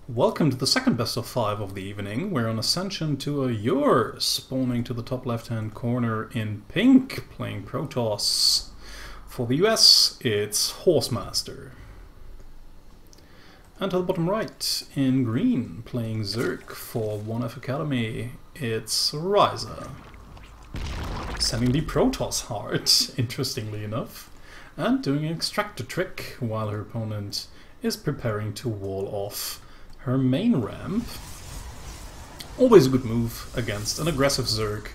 Welcome to the second best of 5 of the evening. We're on Ascension to a Ur, spawning to the top left-hand corner in pink, playing Protoss. For the US, it's Horsemaster. And to the bottom right, in green, playing Zerg for 1F Academy, it's Wryza. Sending the Protoss heart, interestingly enough, and doing an extractor trick while her opponent is preparing to wall off her main ramp. Always a good move against an aggressive Zerg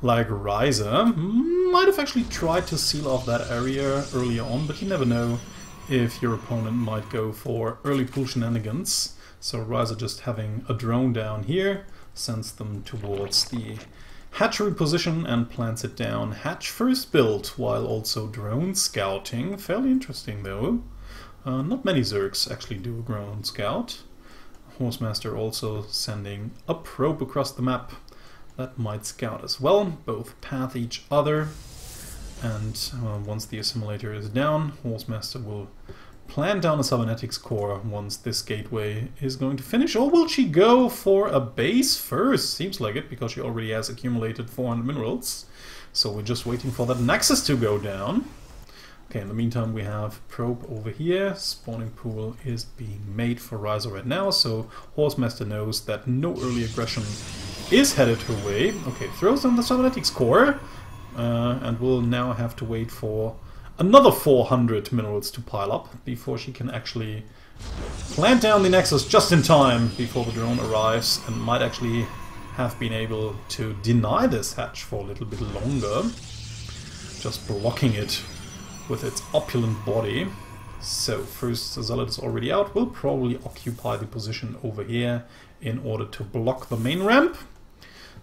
like Wryza. Might have actually tried to seal off that area earlier on, but you never know if your opponent might go for early pool shenanigans. So Wryza just having a drone down here sends them towards the hatchery position and plants it down. Hatch first build while also drone scouting. Fairly interesting though. Not many Zergs actually do a drone scout. Horsemaster also sending a probe across the map that might scout as well. Both path each other, and once the assimilator is down, Horsemaster will plant down a cybernetics core once this gateway is going to finish. Or will she go for a base first? Seems like it, because she already has accumulated 400 minerals. So we're just waiting for that nexus to go down. Okay, in the meantime we have probe over here. Spawning pool is being made for Wryza right now, so Horsemaster knows that no early aggression is headed her way. Okay, throws on the cybernetics core, and we'll now have to wait for another 400 minerals to pile up before she can actually plant down the nexus just in time before the drone arrives, and might actually have been able to deny this hatch for a little bit longer, just blocking it with its opulent body. So first Zealot is already out. We'll probably occupy the position over here in order to block the main ramp.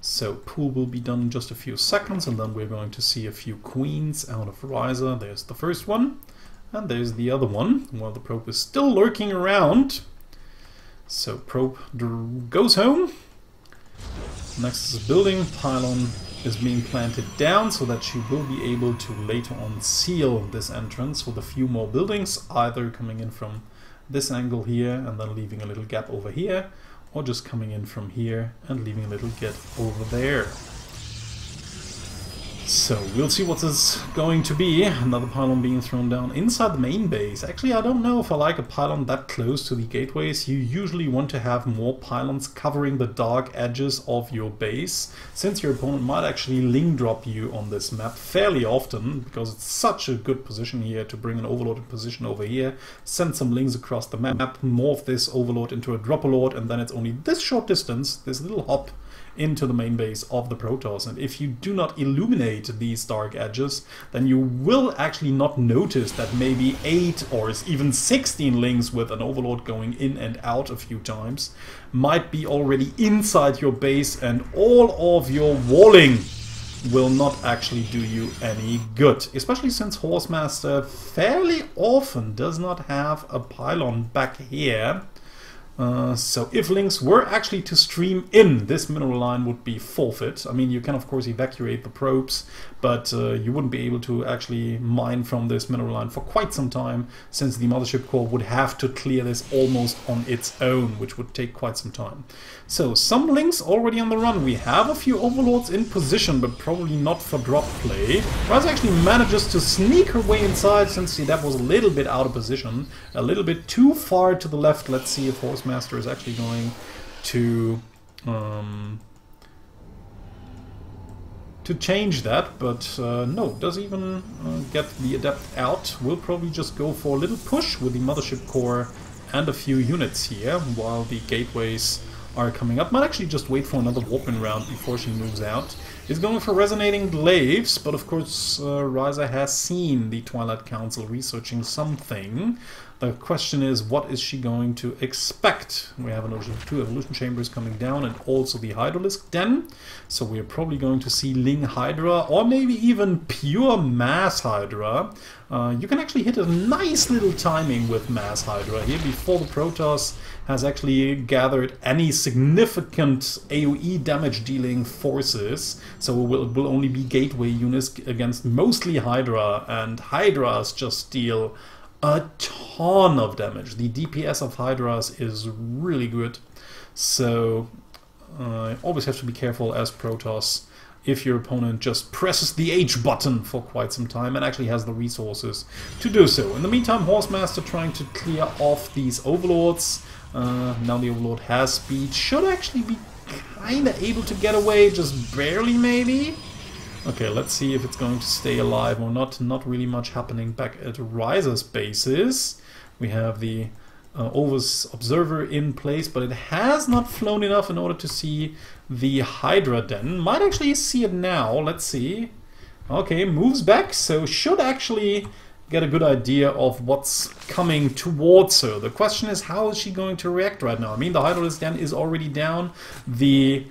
So pool will be done in just a few seconds, and then we're going to see a few queens out of Wryza. There's the first one, and there's the other one, while the probe is still lurking around. So probe goes home. Next is a building. Pylon is being planted down so that she will be able to later on seal this entrance with a few more buildings, either coming in from this angle here and then leaving a little gap over here, or just coming in from here and leaving a little gap over there. So we'll see what this is going to be. Another pylon being thrown down inside the main base. Actually, I don't know if I like a pylon that close to the gateways. You usually want to have more pylons covering the dark edges of your base, since your opponent might actually link drop you on this map fairly often, because it's such a good position here to bring an overlord position over here, send some links across the map, morph this overlord into a dropper-lord, and then it's only this short distance, this little hop, into the main base of the Protoss. And if you do not illuminate these dark edges, then you will actually not notice that maybe 8 or even 16 links with an overlord going in and out a few times might be already inside your base, and all of your walling will not actually do you any good, especially since Horsemaster fairly often does not have a pylon back here. So if links were actually to stream in, this mineral line would be forfeit. I mean, you can of course evacuate the probes, but you wouldn't be able to actually mine from this mineral line for quite some time, since the mothership core would have to clear this almost on its own, which would take quite some time. So some links already on the run. We have a few overlords in position, but probably not for drop play. Wryza actually manages to sneak her way inside, since that was a little bit out of position, a little bit too far to the left. Let's see if Horsemaster is actually going to change that, but no, does even get the adept out. We'll probably just go for a little push with the mothership core and a few units here while the gateways are coming up. Might actually just wait for another warping round before she moves out. Is going for resonating glaives, but of course Wryza has seen the Twilight Council researching something. The question is, what is she going to expect? We have two evolution chambers coming down, and also the Hydralisk Den. So we're probably going to see Ling Hydra, or maybe even pure Mass Hydra. You can actually hit a nice little timing with Mass Hydra here before the Protoss has actually gathered any significant AoE damage dealing forces. So it will only be gateway units against mostly Hydra, and Hydras just deal a ton of damage. The DPS of Hydras is really good. So always have to be careful as Protoss if your opponent just presses the H button for quite some time and actually has the resources to do so. In the meantime, Horsemaster trying to clear off these Overlords. Now the Overlord has speed, should actually be kinda able to get away, just barely maybe. Okay, let's see if it's going to stay alive or not. Not really much happening back at Wryza's bases. We have the Ovus Observer in place, but it has not flown enough in order to see the Hydra Den. Might actually see it now. Let's see. Okay, moves back, so should actually get a good idea of what's coming towards her. The question is, how is she going to react right now? I mean, the Hydra Den is already down. The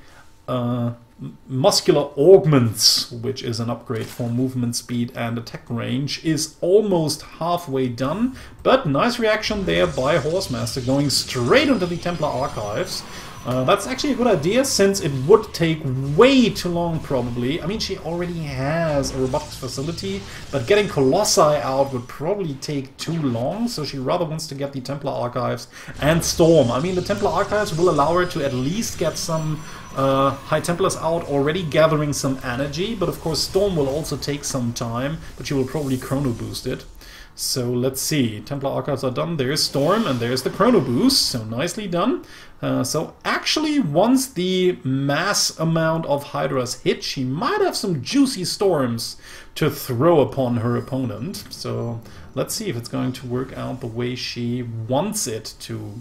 Muscular Augments, which is an upgrade for movement speed and attack range, is almost halfway done, but nice reaction there by Horsemaster, going straight into the Templar Archives. That's actually a good idea, since it would take way too long probably. I mean, she already has a robotics facility, but getting Colossi out would probably take too long, so she rather wants to get the Templar Archives and Storm. I mean, the Templar Archives will allow her to at least get some High Templars out already, gathering some energy, but of course Storm will also take some time, but she will probably Chrono Boost it. So let's see, Templar Archives are done, there's Storm, and there's the Chrono Boost, so nicely done. So actually, once the mass amount of Hydras hit, she might have some juicy Storms to throw upon her opponent. So let's see if it's going to work out the way she wants it to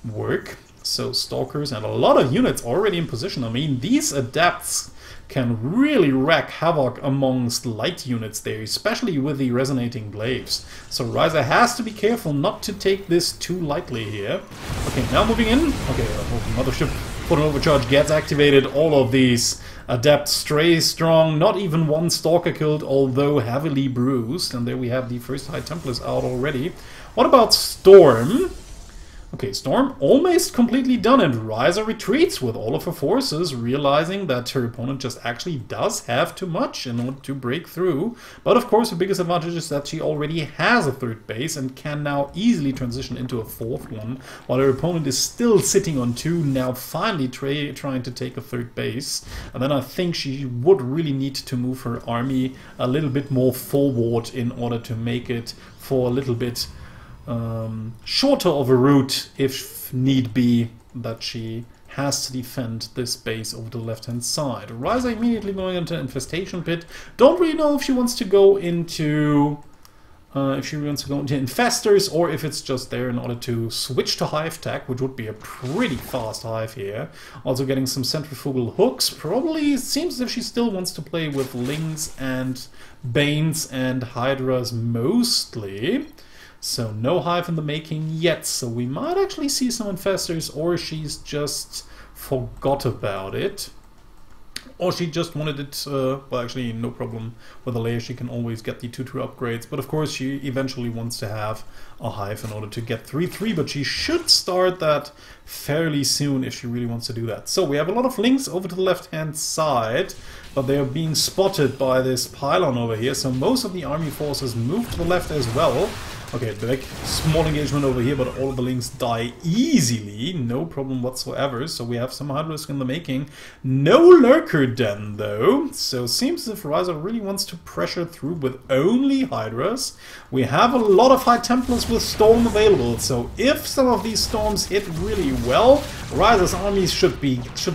work. So Stalkers and a lot of units already in position. I mean, these Adepts can really wreak havoc amongst light units there, especially with the Resonating Glaives. So Wryza has to be careful not to take this too lightly here. Okay, now moving in. Okay, Mothership for an overcharge gets activated. All of these Adepts stray strong. Not even one Stalker killed, although heavily bruised. And there we have the first High Templars out already. What about Storm? Okay, Storm almost completely done, and Wryza retreats with all of her forces, realizing that her opponent just actually does have too much in order to break through. But of course, her biggest advantage is that she already has a third base and can now easily transition into a fourth one, while her opponent is still sitting on two, now finally trying to take a third base. And then I think she would really need to move her army a little bit more forward in order to make it for a little bit shorter of a route, if need be, that she has to defend this base over the left hand side. Wryza immediately going into Infestation Pit. Don't really know if she wants to go into Infestors, or if it's just there in order to switch to Hive Tech, which would be a pretty fast Hive here. Also getting some Centrifugal Hooks. Probably seems as if she still wants to play with Lings and Banes and Hydras mostly. So no Hive in the making yet, so we might actually see some Infestors, or she's just forgot about it. Or she just wanted it, well actually no problem with a layer, she can always get the 2-2 upgrades, but of course she eventually wants to have a Hive in order to get 3-3, but she should start that fairly soon if she really wants to do that. So we have a lot of links over to the left hand side, but they are being spotted by this pylon over here, so most of the army forces move to the left as well. Okay, big small engagement over here, but all of the links die easily, no problem whatsoever. So we have some Hydras in the making. No Lurker Den though, so seems as if Wryza really wants to pressure through with only Hydras. We have a lot of High Templars with Storm available, so if some of these Storms hit really well, Wryza's armies should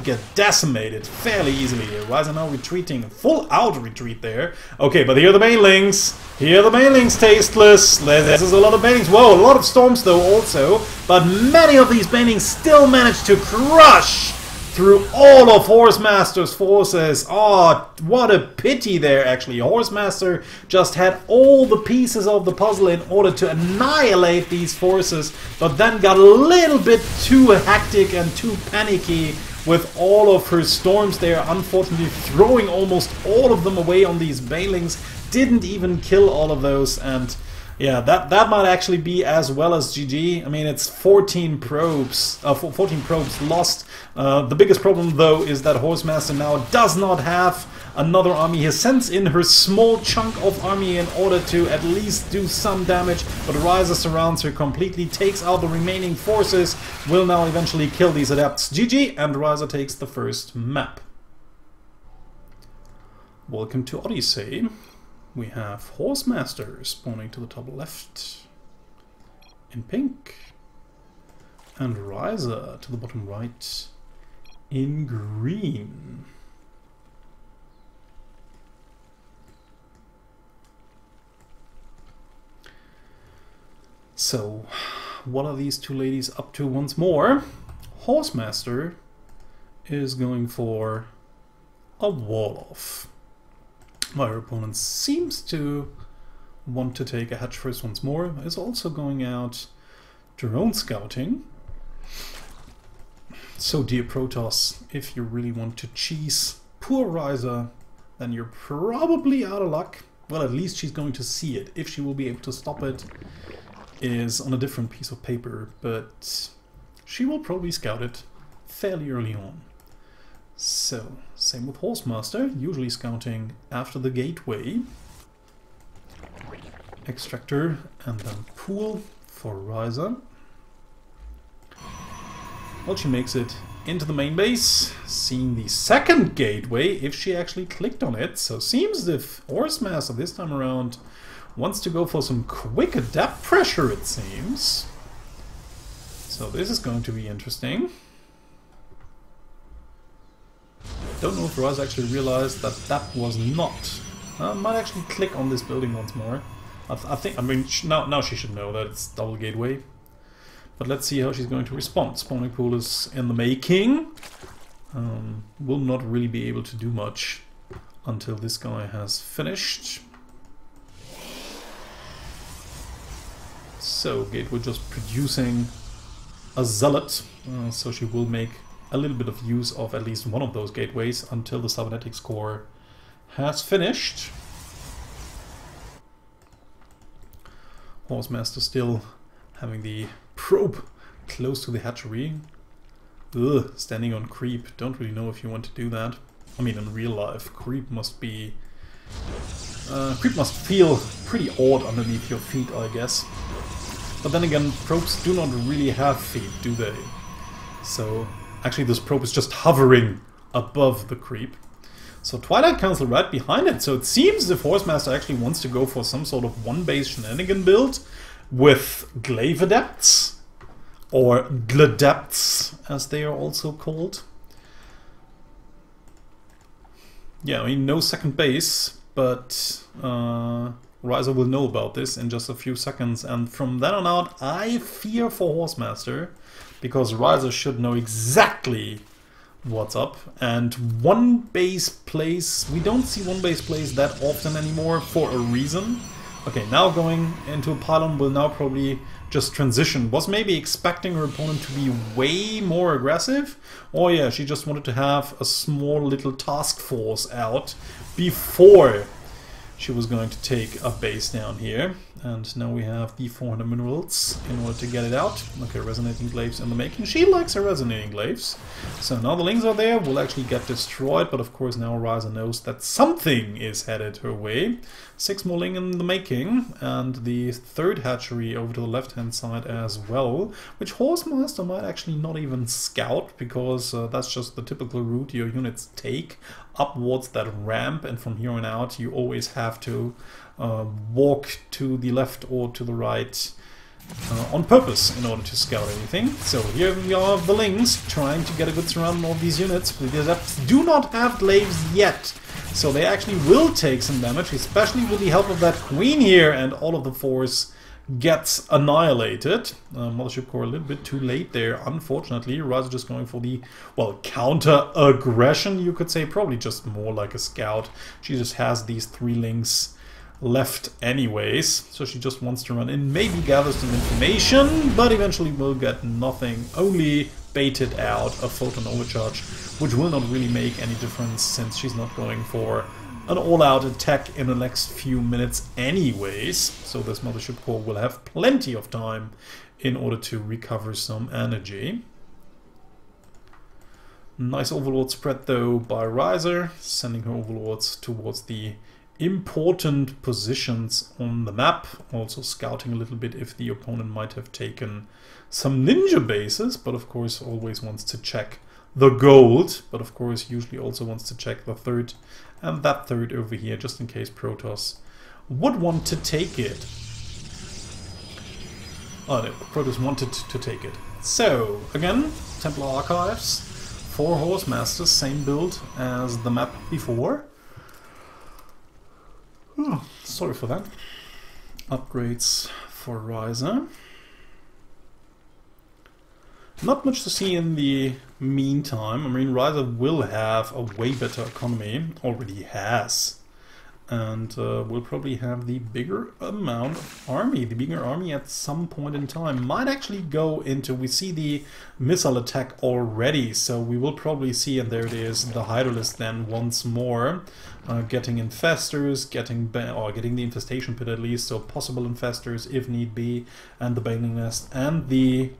get decimated fairly easily. Wryza now retreating, full out retreat there. Okay, but here are the Banelings. Here are the Banelings, tasteless. This is a lot of Banelings. Whoa, a lot of Storms though also. But many of these Banelings still manage to crush through all of Horsemaster's forces. Oh, what a pity there actually. Horsemaster just had all the pieces of the puzzle in order to annihilate these forces, but then got a little bit too hectic and too panicky with all of her Storms there, unfortunately throwing almost all of them away on these Banelings. Didn't even kill all of those, and Yeah, that might actually be as well as GG. I mean, it's 14 probes, 14 probes lost. The biggest problem, though, is that Horsemaster now does not have another army. He sends in her small chunk of army in order to at least do some damage, but Wryza surrounds her completely, takes out the remaining forces, will now eventually kill these adepts. GG, and Wryza takes the first map. Welcome to Odyssey. We have Horsemaster spawning to the top left in pink, and Wryza to the bottom right in green. So, what are these two ladies up to once more? Horsemaster is going for a wall-off. My opponent seems to want to take a hatch first once more. Is also going out drone scouting. So dear Protoss, if you really want to cheese poor Wryza, then you're probably out of luck. Well, at least she's going to see it. If she will be able to stop it is on a different piece of paper, but she will probably scout it fairly early on. So, same with Horsemaster, usually scouting after the gateway. Extractor and then pool for Wryza. Well, she makes it into the main base, seeing the second gateway if she actually clicked on it. So seems as if Horsemaster this time around wants to go for some quick adept pressure, it seems. So this is going to be interesting. Don't know if Wryza actually realized that that was not. Might actually click on this building once more. I mean, now she should know that it's double gateway. But let's see how she's going to respond. Spawning pool is in the making. Will not really be able to do much until this guy has finished. So gateway just producing a zealot, so she will make a little bit of use of at least one of those gateways until the cybernetics core has finished. Horsemaster still having the probe close to the hatchery. Ugh, standing on creep. Don't really know if you want to do that. I mean, in real life, creep must be... creep must feel pretty odd underneath your feet, I guess. But then again, probes do not really have feet, do they? So... actually, this probe is just hovering above the creep. So Twilight Council right behind it. So it seems as if Horsemaster actually wants to go for some sort of one-base shenanigan build with Glaive Adepts, or Gladepts, as they are also called. Yeah, I mean, no second base, but Wryza will know about this in just a few seconds. And from then on out, I fear for Horsemaster, because Wryza should know exactly what's up. And one base plays, we don't see one base plays that often anymore for a reason. Okay, now going into a pylon will now probably just transition. Was maybe expecting her opponent to be way more aggressive. Oh yeah, she just wanted to have a small little task force out before she was going to take a base down here. And now we have the 400 minerals in order to get it out. Okay, resonating glaives in the making. She likes her resonating glaives. So now the lings are there, will actually get destroyed, but of course now Wryza knows that something is headed her way. 6 more ling in the making, and the third hatchery over to the left-hand side as well, which Horsemaster might actually not even scout, because that's just the typical route your units take upwards that ramp, and from here on out you always have to walk to the left or to the right on purpose in order to scout anything. So here we are, the lings, trying to get a good surround on all these units. The adepts do not have glaives yet, so they actually will take some damage, especially with the help of that queen here, and all of the force gets annihilated. Mothership core a little bit too late there, unfortunately. Wryza just going for the, well, counter-aggression, you could say. Probably just more like a scout. She just has these 3 lings left anyways, so she just wants to run in, maybe gather some information, but eventually will get nothing, only baited out a photon overcharge, which will not really make any difference since she's not going for an all-out attack in the next few minutes anyways, so this Mothership Core will have plenty of time in order to recover some energy. Nice Overlord spread though by Wryza, sending her Overlords towards the important positions on the map, also scouting a little bit if the opponent might have taken some ninja bases, but of course always wants to check the gold, but of course usually also wants to check the third and that third over here, just in case Protoss would want to take it. Oh no, Protoss wanted to take it. So, again, Templar Archives, 4 Horsemasters, same build as the map before. Oh, sorry for that. Upgrades for Wryza. Not much to see in the meantime. I mean, Wryza will have a way better economy, already has. And will probably have the bigger amount of army. The bigger army at some point in time might actually go into... We see the missile attack already, so we will probably see, and there it is, the Hydralisk then once more. Getting infestors, getting the infestation pit at least, so possible infestors if need be, and the Baneling Nest, and the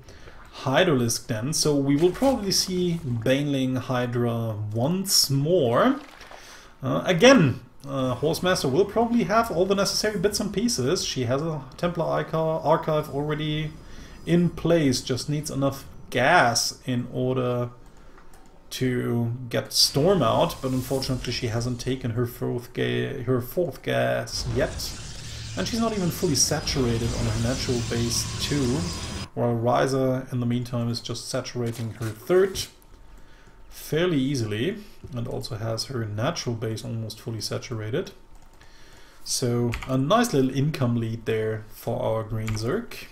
Hydralisk then. So we will probably see Baneling Hydra once more. Again, Horsemaster will probably have all the necessary bits and pieces. She has a Templar Archive already in place, just needs enough gas in order to get Storm out, but unfortunately she hasn't taken her fourth gas yet. And she's not even fully saturated on her natural base too, while Wryza in the meantime is just saturating her third fairly easily, and also has her natural base almost fully saturated. So a nice little income lead there for our Green Zerg.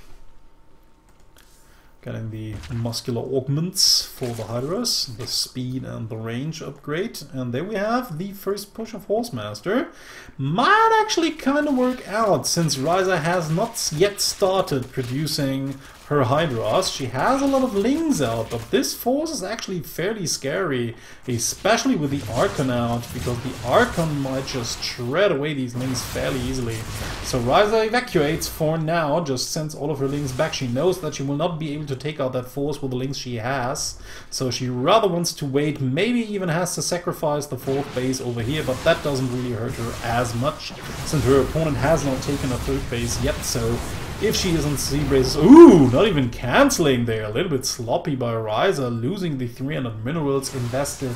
Getting the muscular augments for the Hydras, the speed and the range upgrade. And there we have the first push of Horsemaster. Might actually kind of work out, since Wryza has not yet started producing her Hydras. She has a lot of Lings out, but this force is actually fairly scary, especially with the Archon out, because the Archon might just shred away these Lings fairly easily. So Wryza evacuates for now, just sends all of her Lings back. She knows that she will not be able to take out that force with the Lings she has, so she rather wants to wait, maybe even has to sacrifice the 4th base over here, but that doesn't really hurt her as much, since her opponent has not taken a 3rd base yet, so if she isn't sea bases... Ooh, not even cancelling there. A little bit sloppy by Wryza, losing the 300 minerals invested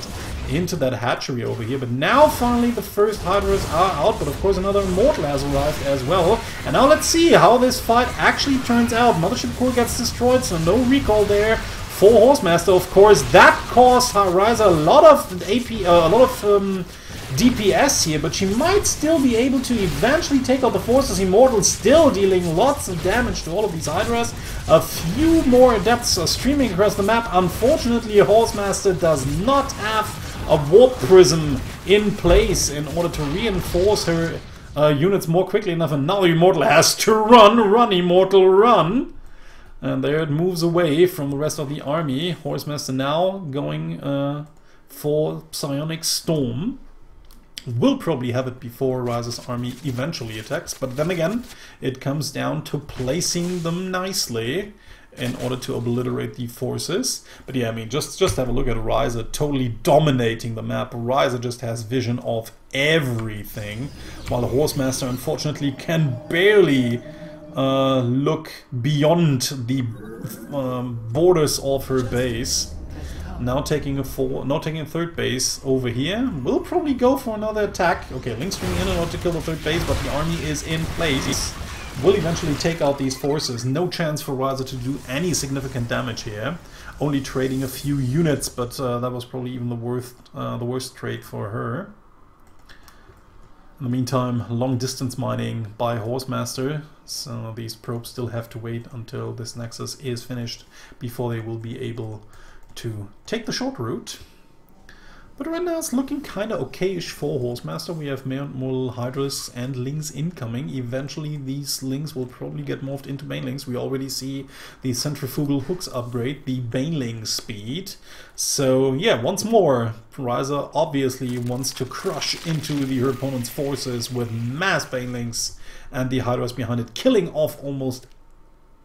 into that hatchery over here. But now finally the first Hydras are out, but of course another Immortal has arrived as well. And now let's see how this fight actually turns out. Mothership Core gets destroyed, so no recall there for Horsemaster, of course. That caused Wryza a lot of AP, DPS here, but she might still be able to eventually take out the forces. Immortal still dealing lots of damage to all of these Hydras. A few more Adepts are streaming across the map. Unfortunately, Horsemaster does not have a Warp Prism in place in order to reinforce her units more quickly enough, and now Immortal has to run, Immortal, run! And there it moves away from the rest of the army. Horsemaster now going for Psionic Storm. Will probably have it before Wryza's army eventually attacks, but then again, it comes down to placing them nicely in order to obliterate the forces. But yeah, I mean, just have a look at Wryza totally dominating the map. Wryza just has vision of everything, while Horsemaster unfortunately can barely look beyond the borders of her base. Now taking a 3rd base over here. We'll probably go for another attack. Okay, Link string in and out to kill the 3rd base, but the army is in place. Will eventually take out these forces. No chance for Wryza to do any significant damage here. Only trading a few units, but that was probably even the worst trade for her. In the meantime, long distance mining by Horsemaster. So these probes still have to wait until this nexus is finished before they will be able to take the short route. But right now it's looking kind of okay-ish for Horsemaster. We have more Hydras and Lings incoming. Eventually these Lings will probably get morphed into Banelings. We already see the Centrifugal Hooks upgrade, the Baneling speed. So yeah, once more, Wryza obviously wants to crush into her opponent's forces with mass Banelings and the Hydras behind it, killing off almost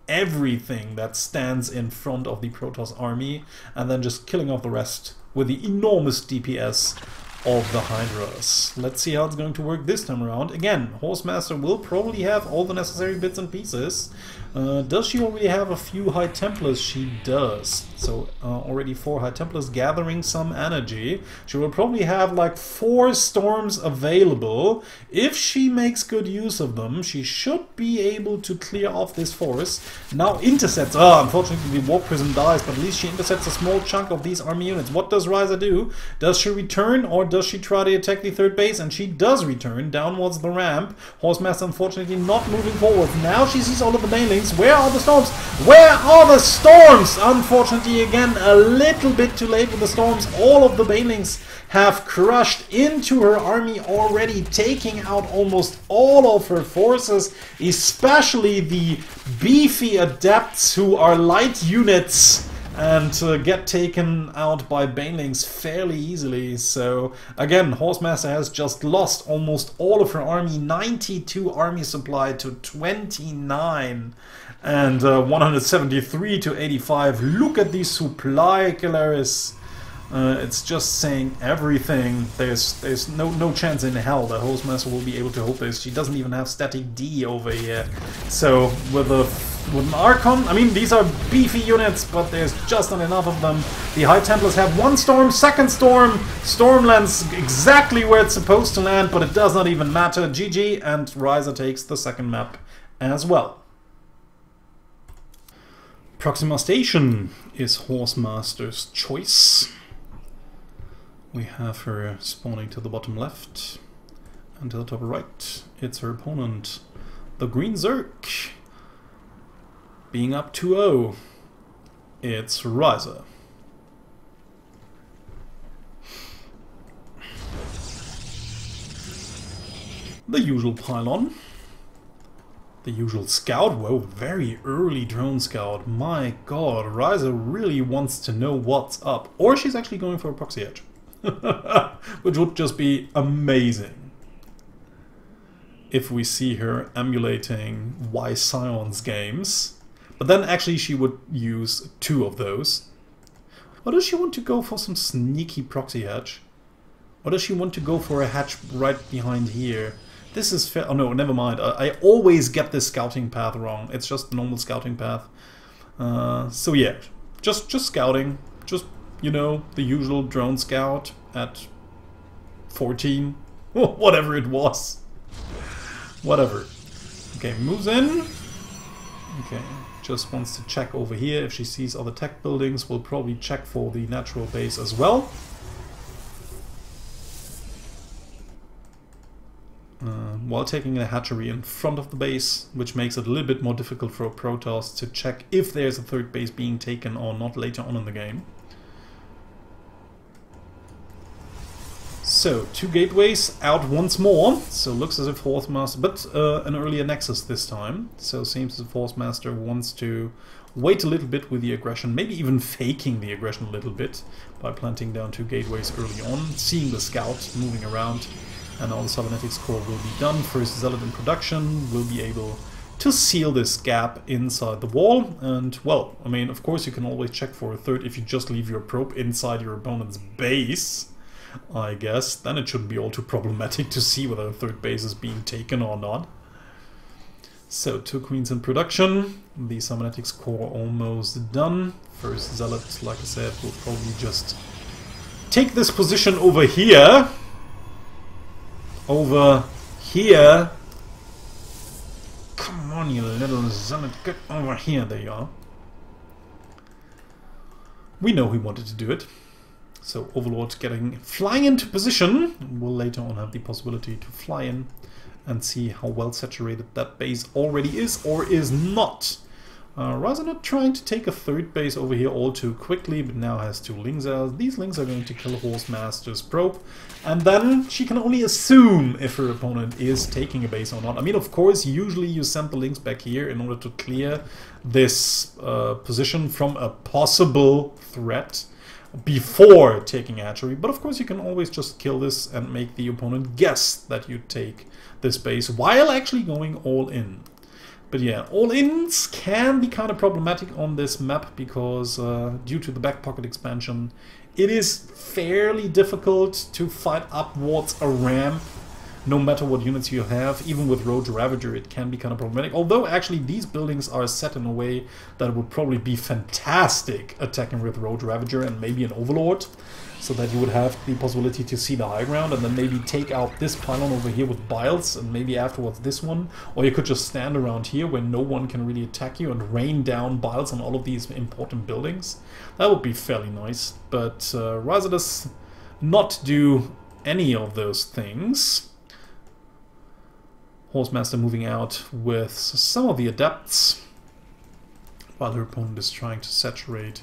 everything that stands in front of the Protoss army, and then just killing off the rest with the enormous DPS of the Hydras. Let's see how it's going to work this time around. Again, Horsemaster will probably have all the necessary bits and pieces. Does she already have a few High Templars? She does. So already 4 High Templars gathering some energy. She will probably have like 4 storms available. If she makes good use of them, she should be able to clear off this force. Now intercepts. Unfortunately the Warp Prism dies, but at least she intercepts a small chunk of these army units. What does Wryza do? Does she return, or does she try to attack the third base? And she does return downwards the ramp. Horsemaster unfortunately not moving forward. Now she sees all of the Banelings. Where are the storms? Where are the storms? Unfortunately, again, a little bit too late with the storms. All of the Banelings have crushed into her army already, taking out almost all of her forces, especially the beefy adepts who are light units, and get taken out by Banelings fairly easily. So again, Horsemaster has just lost almost all of her army, 92 army supply to 29, and 173 to 85. Look at the supply, Killeris. It's just saying everything. There's no chance in hell that Horsemaster will be able to hold this. She doesn't even have static D over here. So with an Archon, I mean, these are beefy units, but there's just not enough of them. The High Templars have 1 storm, second storm. Storm lands exactly where it's supposed to land, but it does not even matter. GG, and Wryza takes the second map as well. Proxima Station is Horsemaster's choice. We have her spawning to the bottom left, and to the top right, it's her opponent, the Green Zerk. Being up 2-0, it's Wryza. The usual pylon. The usual scout. Whoa, very early drone scout. My god, Wryza really wants to know what's up. Or she's actually going for a proxy edge. Which would just be amazing if we see her emulating Y Scion's games. But then actually she would use 2 of those. Or does she want to go for some sneaky proxy hatch? Or does she want to go for a hatch right behind here? This is fair. Oh no, never mind. I always get this scouting path wrong. It's just the normal scouting path. So yeah, just scouting. Just, you know, the usual drone scout at 14. Whatever it was. Whatever. Okay, moves in. Okay, just wants to check over here. If she sees other tech buildings, we'll probably check for the natural base as well. While taking a hatchery in front of the base, which makes it a little bit more difficult for a Protoss to check if there's a third base being taken or not later on in the game. So, 2 gateways out once more. So looks as if Horsemaster, but an earlier Nexus this time. So seems as if Horsemaster wants to wait a little bit with the aggression, maybe even faking the aggression a little bit by planting down 2 gateways early on, seeing the scout moving around. And all the cybernetics core will be done. First Zealot in production will be able to seal this gap inside the wall. And, well, I mean, of course you can always check for a third if you just leave your probe inside your opponent's base, I guess. Then it shouldn't be all too problematic to see whether a third base is being taken or not. So, 2 queens in production. The cybernetics core almost done. First Zealot, like I said, will probably just take this position over here. Over here. Come on, you little zealot, get over here. There you are. We know he wanted to do it. So Overlord flying into position. We'll later on have the possibility to fly in and see how well saturated that base already is or is not. Wryza not trying to take a third base over here all too quickly, but now has 2 Lings out. These Lings are going to kill Horsemaster's probe, and then she can only assume if her opponent is taking a base or not. I mean, of course, usually you send the Lings back here in order to clear this position from a possible threat before taking hatchery, but of course you can always just kill this and make the opponent guess that you take this base while actually going all in. But yeah, all-ins can be kind of problematic on this map because due to the back pocket expansion, it is fairly difficult to fight upwards a ramp no matter what units you have. Even with Roach Ravager it can be kind of problematic, although actually these buildings are set in a way that would probably be fantastic attacking with Roach Ravager and maybe an Overlord, so that you would have the possibility to see the high ground and then maybe take out this pylon over here with Biles and maybe afterwards this one, or you could just stand around here where no one can really attack you and rain down Biles on all of these important buildings. That would be fairly nice, but Wryza does not do any of those things. Horsemaster moving out with some of the adepts, while her opponent is trying to saturate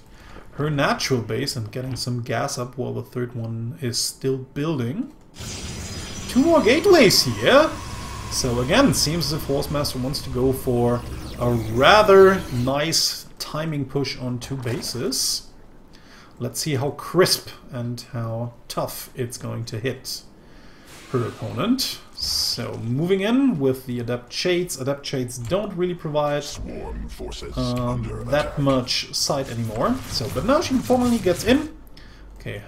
her natural base and getting some gas up while the third one is still building. 2 more gateways here! So again, seems as if Horsemaster wants to go for a rather nice timing push on 2 bases. Let's see how crisp and how tough it's going to hit her opponent. So moving in with the Adept Shades. Adept Shades don't really provide that much sight anymore. So, but now she formally gets in. Okay,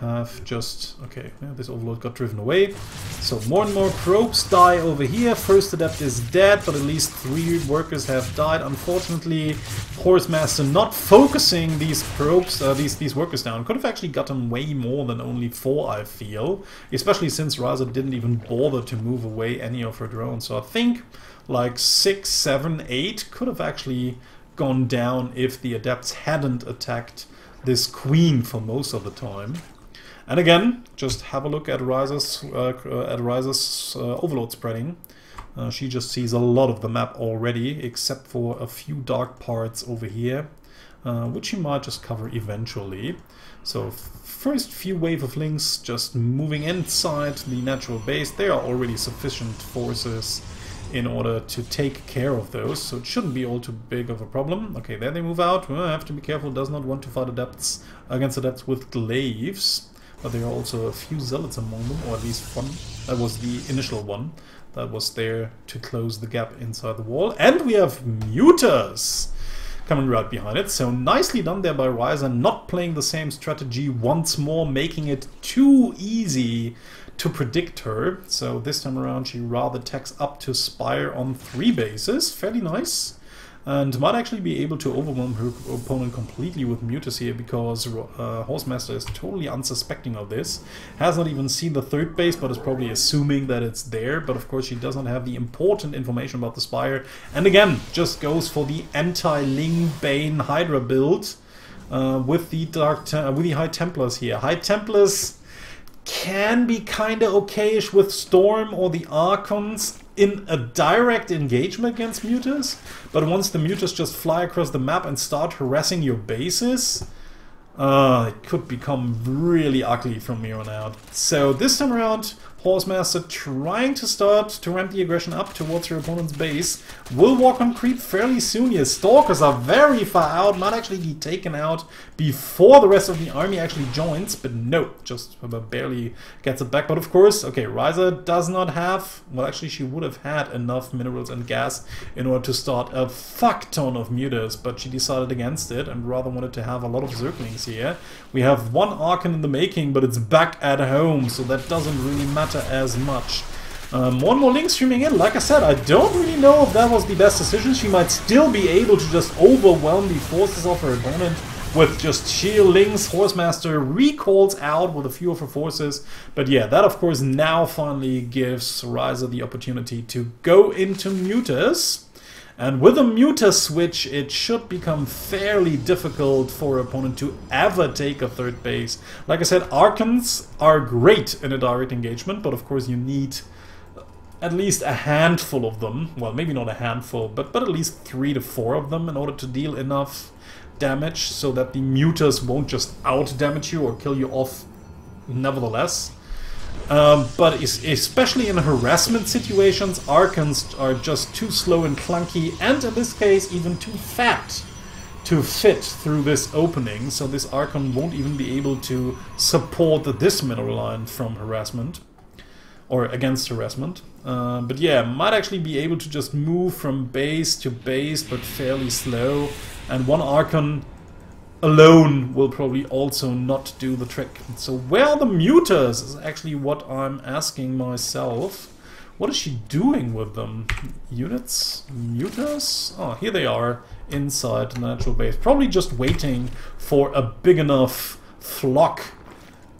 this Overlord got driven away. So more and more probes die over here. First Adept is dead, but at least 3 workers have died. Unfortunately, Horsemaster not focusing these probes, these workers down. Could have actually gotten way more than only 4, I feel. Especially since Wryza didn't even bother to move away any of her drones. So I think like 6, 7, 8 could have actually gone down if the Adepts hadn't attacked this queen for most of the time. And again, just have a look at Wryza's Overlord spreading. She just sees a lot of the map already, except for a few dark parts over here, which she might just cover eventually. So first few wave of links just moving inside the natural base. There are already sufficient forces in order to take care of those, so it shouldn't be all too big of a problem. Okay, there they move out. Well, I have to be careful, does not want to fight adepts against adepts with glaives, but there are also a few zealots among them, or at least one. That was the initial one that was there to close the gap inside the wall. And we have Mutas coming right behind it, so nicely done there by Wryza, not playing the same strategy once more, making it too easy to predict her. So this time around she rather attacks up to Spire on 3 bases, fairly nice, and might actually be able to overwhelm her opponent completely with Mutas here, because Horsemaster is totally unsuspecting of this, has not even seen the 3rd base, but is probably assuming that it's there. But of course she does not have the important information about the Spire, and again just goes for the anti-Ling Bane Hydra build with the High Templars here. High Templars can be kinda okayish with Storm or the Archons in a direct engagement against Mutas, but once the Mutas just fly across the map and start harassing your bases, it could become really ugly from here on out. So this time around, Horsemaster trying to start to ramp the aggression up towards her opponent's base. Will walk on creep fairly soon here. Stalkers are very far out, might actually be taken out before the rest of the army actually joins, but no, just barely gets it back. But of course, okay, Wryza does not have, well actually she would have had enough minerals and gas in order to start a fuck ton of Mutas, but she decided against it and rather wanted to have a lot of Zerglings here. We have 1 Archon in the making, but it's back at home, so that doesn't really matter as much. More and more links streaming in. Like I said, I don't really know if that was the best decision. She might still be able to just overwhelm the forces of her opponent with just sheer links. Horsemaster recalls out with a few of her forces, but yeah, that of course now finally gives Wryza the opportunity to go into Mutas. And with a Muta switch, it should become fairly difficult for an opponent to ever take a 3rd base. Like I said, Archons are great in a direct engagement, but of course you need at least a handful of them. Well, maybe not a handful, but at least 3 to 4 of them in order to deal enough damage so that the mutas won't just out-damage you or kill you off nevertheless. But especially in harassment situations, Archons are just too slow and clunky, and in this case even too fat to fit through this opening, so this Archon won't even be able to support this mineral line from harassment, or against harassment. But yeah, might actually be able to just move from base to base, but fairly slow, and one Archon alone will probably also not do the trick. So where are the mutas is actually what I'm asking myself. What is she doing with them? Units? Mutas? Oh, here they are inside the natural base. Probably just waiting for a big enough flock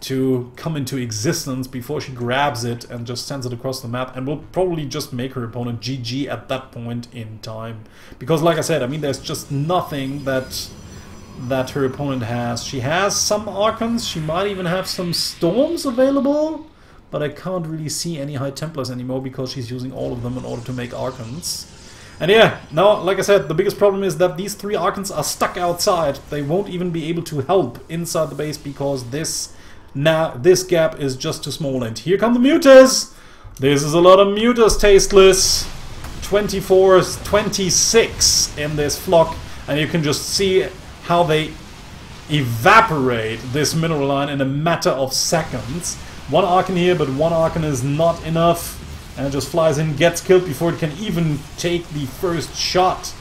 to come into existence before she grabs it and just sends it across the map, and will probably just make her opponent GG at that point in time. Because like I said, I mean, there's just nothing that her opponent has. She has some Archons, she might even have some Storms available, but I can't really see any High Templars anymore because she's using all of them in order to make Archons. And yeah, now, like I said, the biggest problem is that these 3 Archons are stuck outside. They won't even be able to help inside the base because this gap is just too small. And here come the mutas! This is a lot of mutas, tasteless. 24, 26 in this flock, and you can just see how they evaporate this mineral line in a matter of seconds. One Archon here, but one Archon is not enough, and it just flies in, gets killed before it can even take the first shot.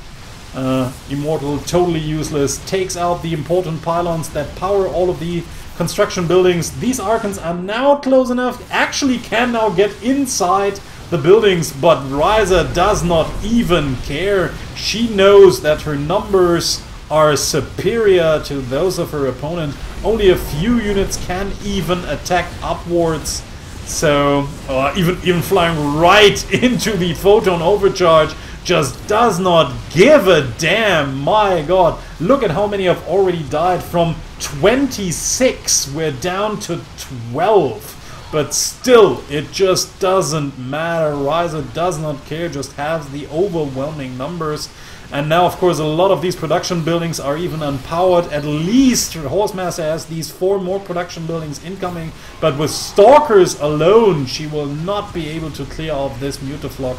Immortal, totally useless, takes out the important pylons that power all of the construction buildings. These Archons are now close enough, actually can now get inside the buildings, but Wryza does not even care. She knows that her numbers are superior to those of her opponent. Only a few units can even attack upwards. So, even flying right into the photon overcharge just does not give a damn. My god, look at how many have already died. From 26, we're down to 12. But still, it just doesn't matter. Wryza does not care, just has the overwhelming numbers. And now, of course, a lot of these production buildings are even unpowered. At least Horsemaster has these 4 more production buildings incoming. But with Stalkers alone, she will not be able to clear out this mutaflock.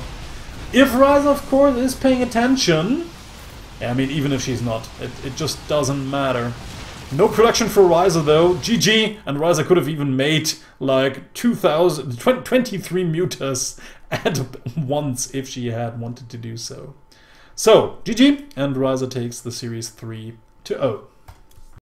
If Wryza, of course, is paying attention. I mean, even if she's not, it just doesn't matter. No production for Wryza though. GG, and Wryza could have even made like 23 mutas at once if she had wanted to do so. So, GG, and Wryza takes the series 3-0.